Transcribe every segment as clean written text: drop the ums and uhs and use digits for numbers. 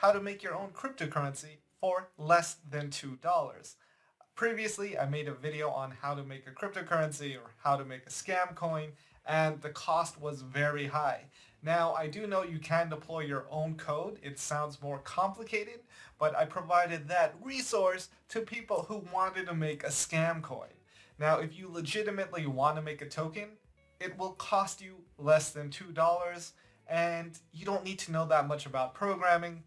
how to make your own cryptocurrency for less than $2. Previously, I made a video on how to make a cryptocurrency or how to make a scam coin, and the cost was very high. Now, I do know you can deploy your own code. It sounds more complicated, but I provided that resource to people who wanted to make a scam coin. Now, if you legitimately want to make a token, it will cost you less than $2, and you don't need to know that much about programming.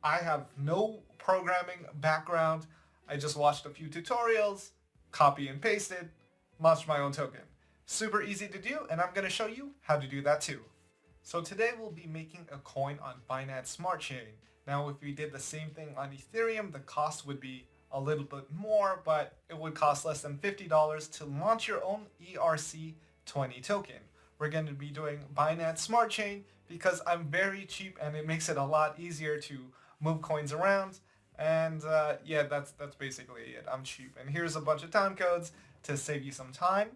I have no programming background. I just watched a few tutorials, copy and pasted, launched my own token. Super easy to do, and I'm going to show you how to do that too. So today we'll be making a coin on Binance Smart Chain. Now if we did the same thing on Ethereum, the cost would be a little bit more, but it would cost less than $50 to launch your own ERC20 token. We're going to be doing Binance Smart Chain because I'm very cheap and it makes it a lot easier to move coins around. And yeah, that's basically it. I'm cheap. And here's a bunch of time codes to save you some time.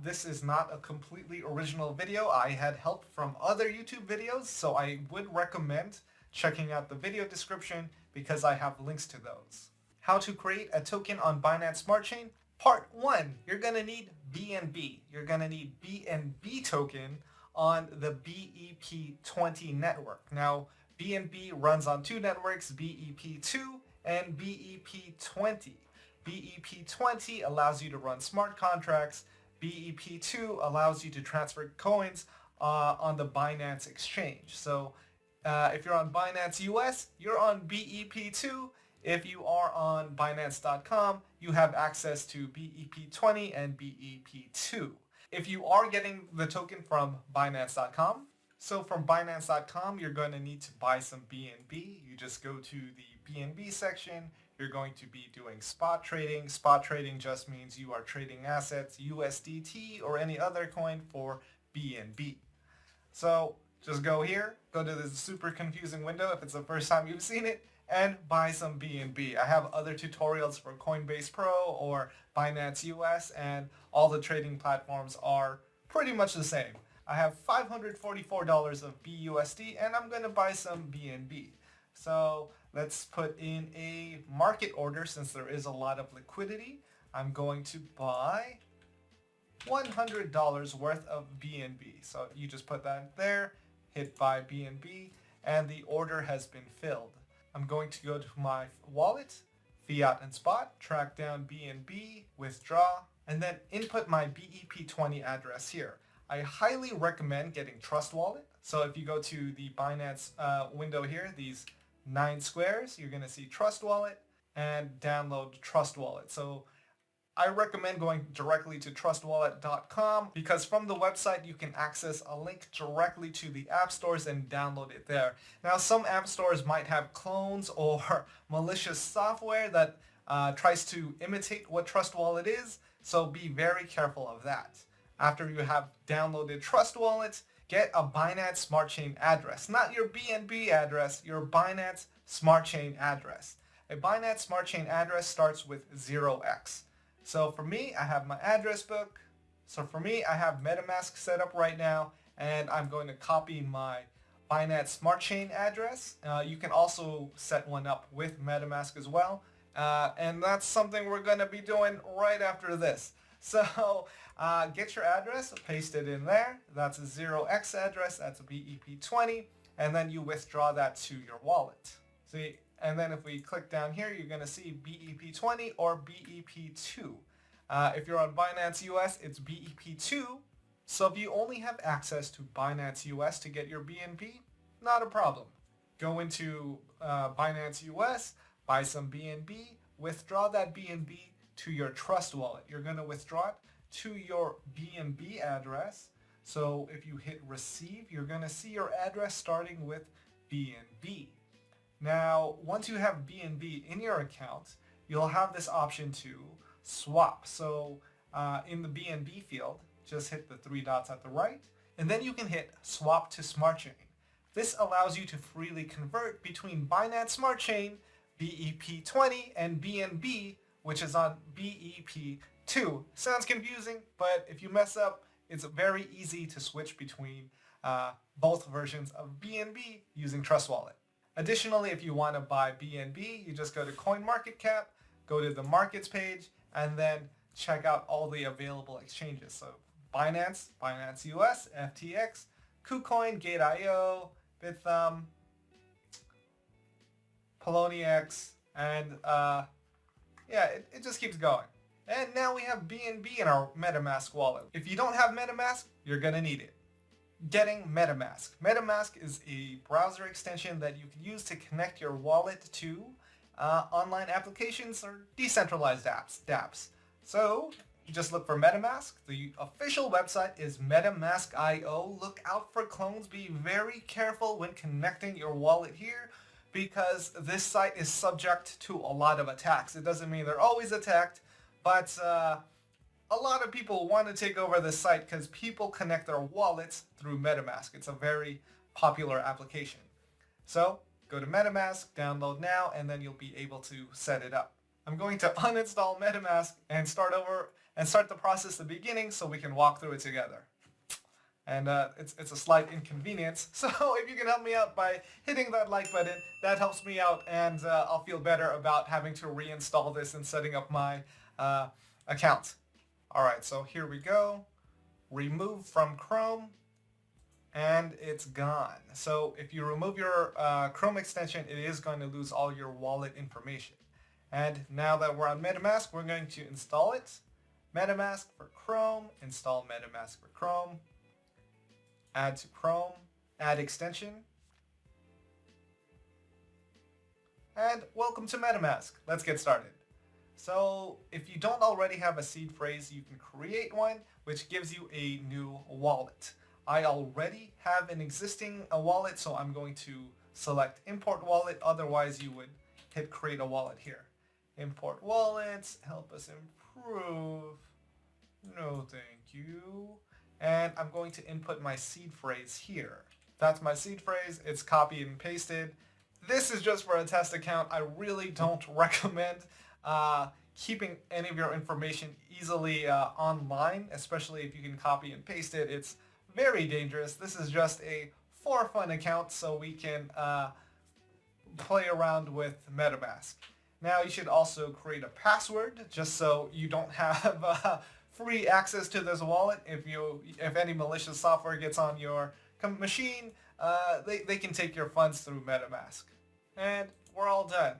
This is not a completely original video. I had help from other YouTube videos, so I would recommend checking out the video description because I have links to those. How to create a token on Binance Smart Chain. Part 1, you're going to need BNB. You're going to need BNB token on the BEP20 network. Now, BNB runs on two networks, BEP2 and BEP20. BEP20 allows you to run smart contracts. BEP2 allows you to transfer coins on the Binance exchange. So if you're on Binance US, you're on BEP2. If you are on Binance.com, you have access to BEP20 and BEP2. If you are getting the token from Binance.com, so from Binance.com, you're going to need to buy some BNB. You just go to the BNB section. You're going to be doing spot trading. Spot trading just means you are trading assets, USDT or any other coin for BNB. So just go here, go to this super confusing window if it's the first time you've seen it, and buy some BNB. I have other tutorials for Coinbase Pro or Binance US, and all the trading platforms are pretty much the same. I have $544 of BUSD and I'm going to buy some BNB. So let's put in a market order since there is a lot of liquidity. I'm going to buy $100 worth of BNB. So you just put that there, hit buy BNB, and the order has been filled. I'm going to go to my wallet, fiat and spot, track down BNB, withdraw, and then input my BEP20 address here. I highly recommend getting Trust Wallet. So if you go to the Binance window here, these 9 squares, you're going to see Trust Wallet and download Trust Wallet. So I recommend going directly to trustwallet.com because from the website you can access a link directly to the app stores and download it there. Now some app stores might have clones or malicious software that tries to imitate what Trust Wallet is, so be very careful of that. After you have downloaded Trust Wallet, get a Binance Smart Chain address. Not your BNB address, your Binance Smart Chain address. A Binance Smart Chain address starts with 0x. So for me, I have my address book. So for me, I have MetaMask set up right now, and I'm going to copy my Binance Smart Chain address. You can also set one up with MetaMask as well. And that's something we're going to be doing right after this. So get your address, paste it in there. That's a 0x address, that's a BEP20, and then you withdraw that to your wallet. See, and then if we click down here, you're going to see BEP20 or BEP2. If you're on Binance US, it's BEP2. So if you only have access to Binance US to get your BNB, not a problem. Go into Binance US, buy some BNB, withdraw that BNB to your Trust Wallet. You're going to withdraw it to your BNB address. So if you hit receive, you're going to see your address starting with BNB. Now, once you have BNB in your account, you'll have this option to swap. So in the BNB field, just hit the 3 dots at the right, and then you can hit swap to Smart Chain. This allows you to freely convert between Binance Smart Chain, BEP20, and BNB, which is on BEP2. Sounds confusing, but if you mess up, it's very easy to switch between both versions of BNB using Trust Wallet. Additionally, if you want to buy BNB, you just go to CoinMarketCap, go to the markets page, and then check out all the available exchanges. So Binance, Binance US, FTX, KuCoin, Gate.io, Bithumb, Poloniex, and it just keeps going. And now we have BNB in our MetaMask wallet. If you don't have MetaMask, you're going to need it. Getting MetaMask. MetaMask is a browser extension that you can use to connect your wallet to online applications or decentralized apps, dApps. So you just look for MetaMask. The official website is MetaMask.io. Look out for clones. Be very careful when connecting your wallet here because this site is subject to a lot of attacks. It doesn't mean they're always attacked, but a lot of people want to take over this site because people connect their wallets through MetaMask. It's a very popular application. So go to MetaMask, download now, and then you'll be able to set it up. I'm going to uninstall MetaMask and start over and start the process at the beginning so we can walk through it together. And it's a slight inconvenience. So if you can help me out by hitting that like button, that helps me out, and I'll feel better about having to reinstall this and setting up my account. Alright, so here we go. Remove from Chrome, and it's gone. So if you remove your Chrome extension, it is going to lose all your wallet information. And now that we're on MetaMask, we're going to install it. MetaMask for Chrome, install MetaMask for Chrome, add to Chrome, add extension, and welcome to MetaMask. Let's get started. So if you don't already have a seed phrase, you can create one, which gives you a new wallet. I already have an existing wallet, so I'm going to select import wallet. Otherwise, you would hit create a wallet here. Import wallets, help us improve. No, thank you. And I'm going to input my seed phrase here. That's my seed phrase. It's copied and pasted. This is just for a test account. I really don't recommend keeping any of your information easily online, especially if you can copy and paste it. It's very dangerous. This is just a for fun account so we can play around with MetaMask. Now you should also create a password just so you don't have free access to this wallet. If any malicious software gets on your machine, they can take your funds through MetaMask. And we're all done.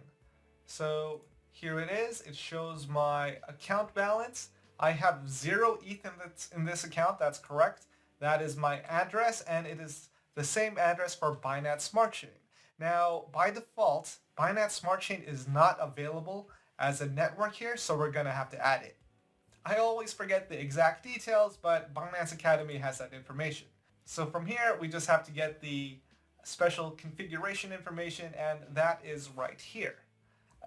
So here it is. It shows my account balance. I have 0 ETH in this account. That's correct. That is my address, and it is the same address for Binance Smart Chain. Now, by default, Binance Smart Chain is not available as a network here, so we're going to have to add it. I always forget the exact details, but Binance Academy has that information. So from here, we just have to get the special configuration information, and that is right here.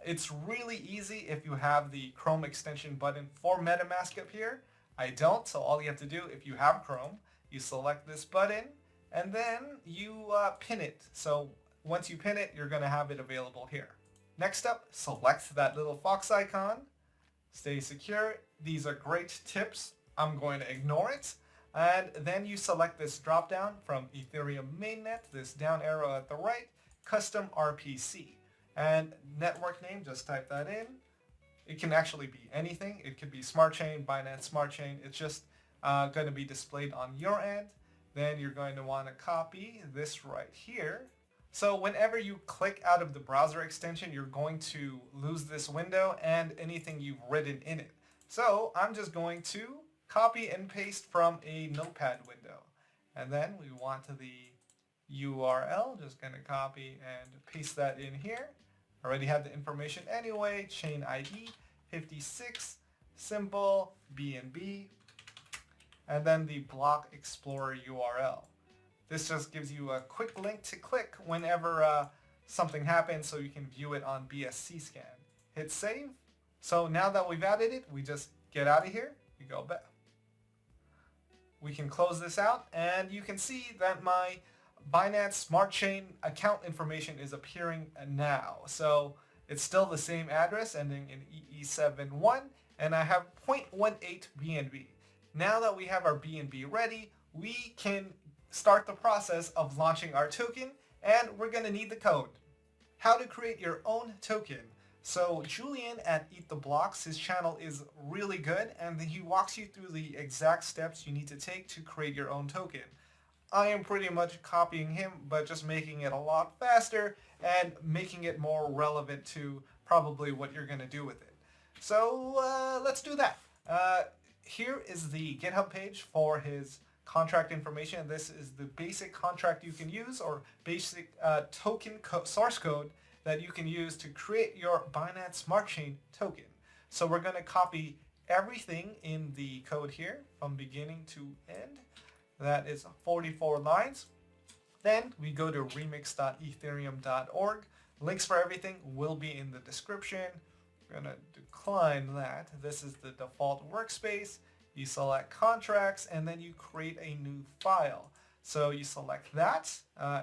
It's really easy if you have the Chrome extension button for MetaMask up here. I don't, so all you have to do, if you have Chrome, you select this button, and then you pin it. So once you pin it, you're going to have it available here. Next up, select that little fox icon. Stay secure. These are great tips. I'm going to ignore it. And then you select this drop down from Ethereum mainnet, this down arrow at the right, custom RPC. And network name, just type that in. It can actually be anything. It could be Smart Chain, Binance Smart Chain. It's just going to be displayed on your end. Then you're going to want to copy this right here. So whenever you click out of the browser extension, you're going to lose this window and anything you've written in it. So I'm just going to copy and paste from a notepad window. And then we want the URL, just going to copy and paste that in here. Already have the information anyway, chain ID, 56, symbol, BNB, and then the block explorer URL. This just gives you a quick link to click whenever something happens so you can view it on BSC scan. Hit save. So now that we've added it, we just get out of here, we go back. We can close this out, and you can see that my Binance Smart Chain account information is appearing now. So it's still the same address ending in EE71, and I have 0.18 BNB. Now that we have our BNB ready, we can start the process of launching our token, and we're going to need the code. how to create your own token. So Julian at Eat the Blocks, his channel is really good, and he walks you through the exact steps you need to take to create your own token. I am pretty much copying him, but just making it a lot faster and making it more relevant to probably what you're going to do with it. So let's do that. Here is the GitHub page for his contract information. This is the basic contract you can use, or basic token source code that you can use to create your Binance Smart Chain token. So we're going to copy everything in the code here from beginning to end. That is 44 lines. Then we go to remix.ethereum.org. Links for everything will be in the description. I'm going to decline that. This is the default workspace. You select contracts and then you create a new file. So you select that.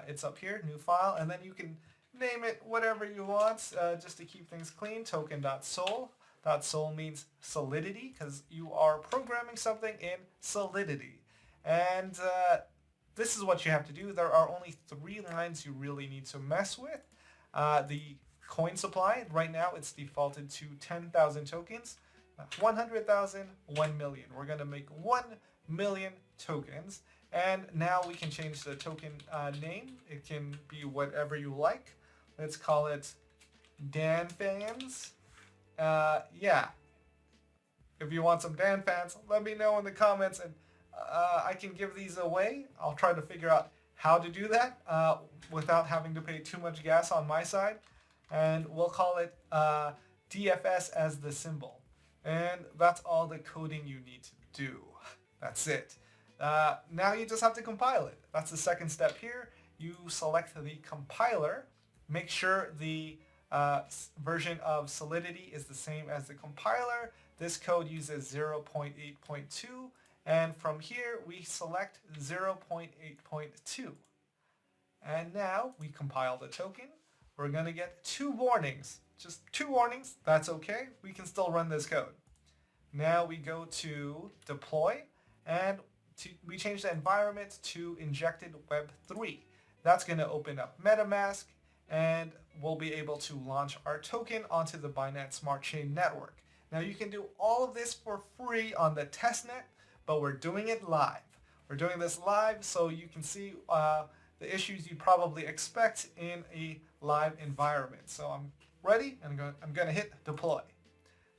It's up here, new file, and then you can name it whatever you want just to keep things clean. Token.sol. .sol means solidity because you are programming something in Solidity. And this is what you have to do. There are only 3 lines you really need to mess with. The coin supply, right now it's defaulted to 10,000 tokens, 100,000, 1 million. We're going to make 1 million tokens. And now we can change the token name. It can be whatever you like. Let's call it Dan Fans. Yeah. If you want some Dan Fans, let me know in the comments, and I can give these away. I'll try to figure out how to do that without having to pay too much gas on my side. And we'll call it DFS as the symbol. And that's all the coding you need to do. That's it. Now you just have to compile it. That's the second step here. You select the compiler. Make sure the version of Solidity is the same as the compiler. This code uses 0.8.2. And from here, we select 0.8.2. And now we compile the token. We're going to get 2 warnings. Just 2 warnings. That's okay. We can still run this code. Now we go to deploy, and we change the environment to injected Web 3. That's going to open up MetaMask, and we'll be able to launch our token onto the Binance Smart Chain network. Now you can do all of this for free on the testnet, but we're doing it live. We're doing this live so you can see the issues you probably expect in a live environment. So I'm ready, and I'm going to hit deploy.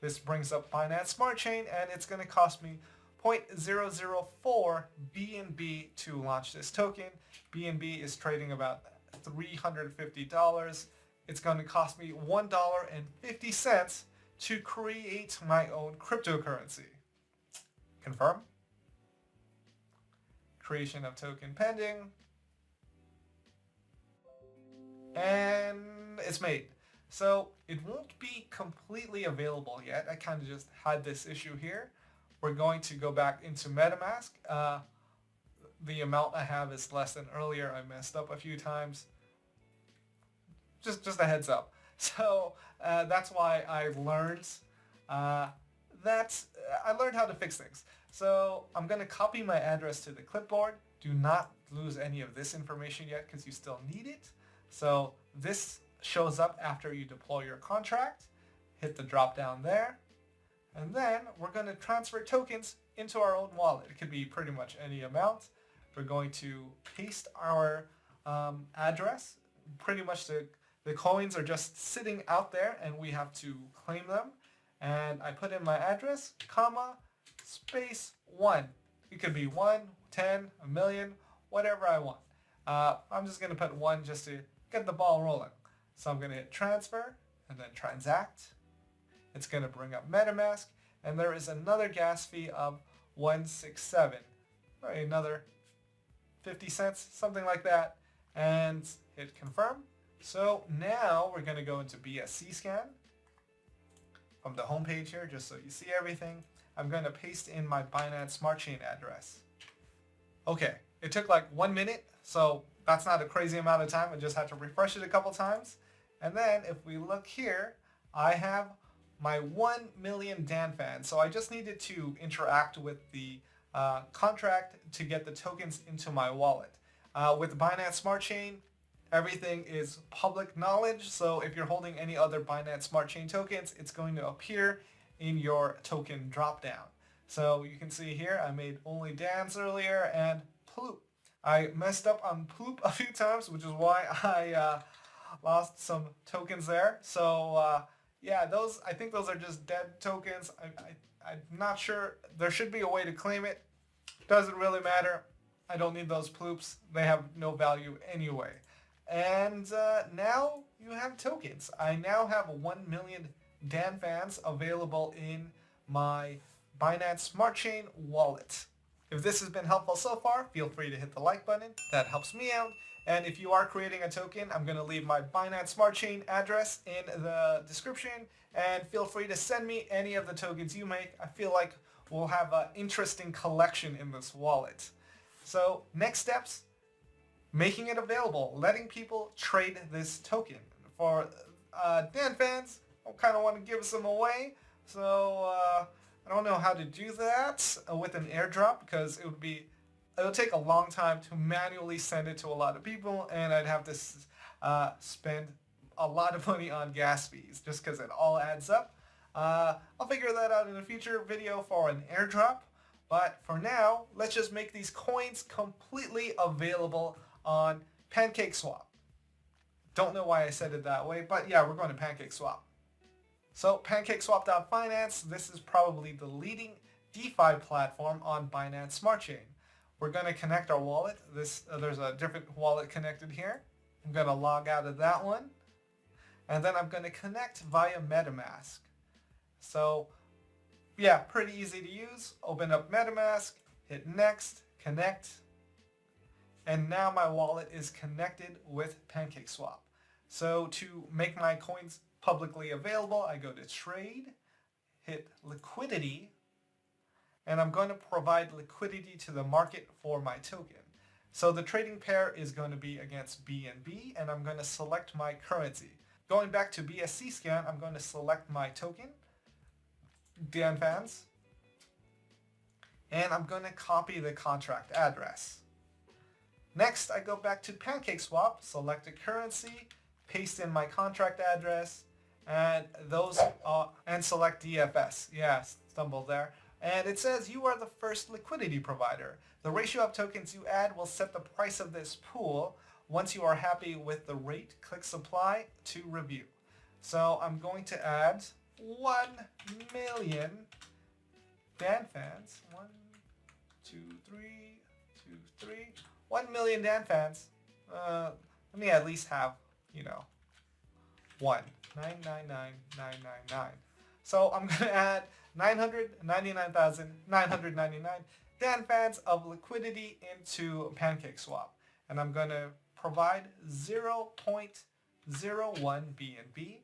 This brings up Binance Smart Chain, and it's going to cost me 0.004 BNB to launch this token. BNB is trading about $350. It's going to cost me $1.50 to create my own cryptocurrency. Confirm. Creation of token pending. And it's made. So it won't be completely available yet. I kind of just had this issue here. We're going to go back into MetaMask. The amount I have is less than earlier. I messed up a few times. Just a heads up. So that's why I learned how to fix things. So I'm going to copy my address to the clipboard. Do not lose any of this information yet because you still need it. So this shows up after you deploy your contract. Hit the drop down there. And then we're going to transfer tokens into our own wallet. It could be pretty much any amount. We're going to paste our address. Pretty much the coins are just sitting out there and we have to claim them. And I put in my address, comma, space 1. It could be 1, 10, a million, whatever I want. I'm just going to put 1 just to get the ball rolling. So I'm going to hit transfer and then transact. It's going to bring up MetaMask, and there is another gas fee of 167, or another 50 cents, something like that, and hit confirm. So now we're going to go into BSC scan from the home page here, just so you see everything. I'm going to paste in my Binance Smart Chain address. Okay, it took like 1 minute, so that's not a crazy amount of time. I just had to refresh it a couple times. And then if we look here, I have my 1 million Dan fans. So I just needed to interact with the contract to get the tokens into my wallet. With Binance Smart Chain, Everything is public knowledge, so if you're holding any other Binance Smart Chain tokens, it's going to appear in your token dropdown. So you can see here, I made only dance earlier and ploop. I messed up on ploop a few times, which is why I lost some tokens there. So yeah, I think those are just dead tokens. I'm not sure. There should be a way to claim it. Doesn't really matter. I don't need those ploops. They have no value anyway. And now you have tokens. I now have 1 million Dan fans available in my Binance Smart Chain wallet. If this has been helpful so far, feel free to hit the like button. That helps me out. And if you are creating a token, I'm going to leave my Binance Smart Chain address in the description. And feel free to send me any of the tokens you make. I feel like we'll have an interesting collection in this wallet. So next steps, making it available, letting people trade this token. For Dan fans, I kind of want to give some away. So I don't know how to do that with an airdrop because it would take a long time to manually send it to a lot of people, and I'd have to spend a lot of money on gas fees just because it all adds up. I'll figure that out in a future video for an airdrop, but for now, let's just make these coins completely available on PancakeSwap. Don't know why I said it that way, but yeah, we're going to PancakeSwap. So PancakeSwap.finance, this is probably the leading DeFi platform on Binance Smart Chain. We're going to connect our wallet. There's a different wallet connected here. I'm going to log out of that one. And then I'm going to connect via MetaMask. So yeah, pretty easy to use. Open up MetaMask, hit next, connect. And now my wallet is connected with PancakeSwap. So to make my coins publicly available, I go to trade, hit liquidity, and I'm going to provide liquidity to the market for my token. So the trading pair is going to be against BNB, and I'm going to select my currency. Going back to BSC scan, I'm going to select my token, Dan fans, and I'm going to copy the contract address. Next, I go back to PancakeSwap, select a currency, paste in my contract address, and and select DFS. Yeah, stumbled there. And it says you are the first liquidity provider. The ratio of tokens you add will set the price of this pool. Once you are happy with the rate, click supply to review. So I'm going to add 1 million Dan fans. 1, 2, 3, 2, 3. 1 million Dan fans. Let me at least have, 1. 999,999. So I'm going to add 999,999 Dan fans of liquidity into PancakeSwap. And I'm going to provide 0.01 BNB.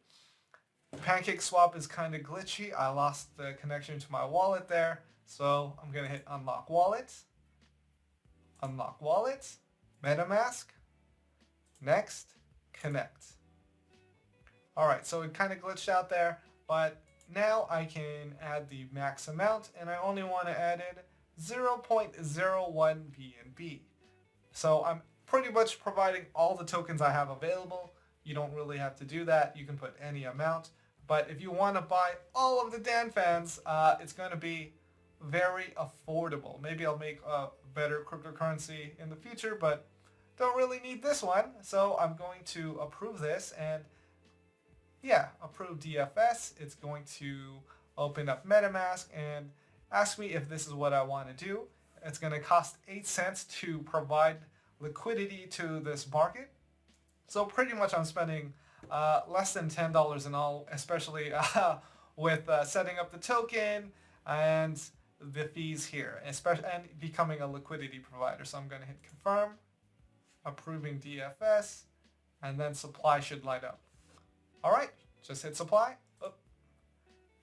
PancakeSwap is kind of glitchy. I lost the connection to my wallet there. So I'm going to hit unlock wallet. Unlock wallet. MetaMask. Next. Connect. Alright, so it kind of glitched out there, but now I can add the max amount, and I only want to add in 0.01 BNB. So I'm pretty much providing all the tokens I have available. You don't really have to do that. You can put any amount. But if you want to buy all of the Dan fans, it's going to be very affordable. Maybe I'll make a better cryptocurrency in the future, but don't really need this one. So I'm going to approve this, and yeah, approve DFS. It's going to open up MetaMask and ask me if this is what I want to do. It's going to cost 8 cents to provide liquidity to this market. So pretty much I'm spending less than $10 in all, especially with setting up the token and the fees here, especially and becoming a liquidity provider. So I'm going to hit confirm, approving DFS, and then supply should light up. All right, just hit supply,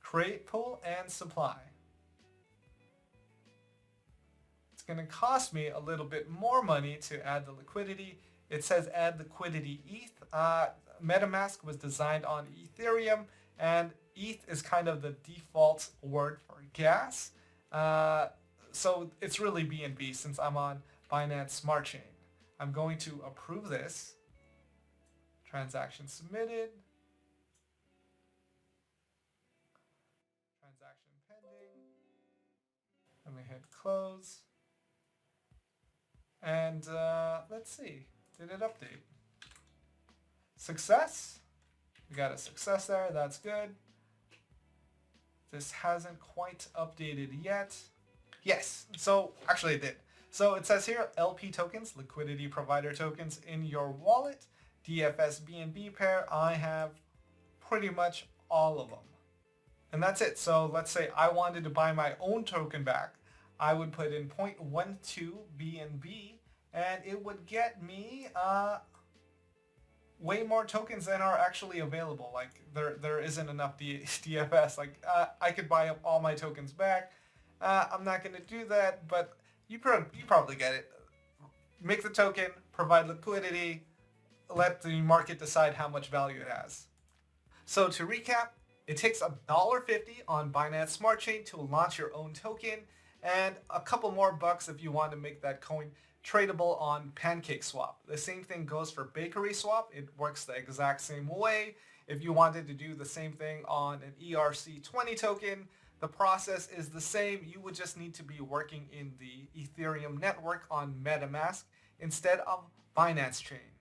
create pool and supply. It's going to cost me a little bit more money to add the liquidity. It says add liquidity ETH. MetaMask was designed on Ethereum, and ETH is kind of the default word for gas. So it's really BNB since I'm on Binance Smart Chain. I'm going to approve this. Transaction submitted. Transaction pending. Let me hit close. And let's see, did it update? Success. We got a success there, that's good. This hasn't quite updated yet. Yes, so actually it did. So it says here LP tokens, liquidity provider tokens in your wallet, DFS BNB pair. I have pretty much all of them. And that's it. So let's say I wanted to buy my own token back. I would put in 0.12 BNB and it would get me way more tokens than are actually available. Like there isn't enough DFS. Like I could buy up all my tokens back. I'm not going to do that, but you probably get it. Make the token, provide liquidity, let the market decide how much value it has. So to recap, it takes $1.50 on Binance Smart Chain to launch your own token, and a couple more bucks if you want to make that coin tradable on PancakeSwap. The same thing goes for Bakery Swap. It works the exact same way. If you wanted to do the same thing on an ERC20 token, the process is the same. You would just need to be working in the Ethereum network on MetaMask instead of Binance Chain.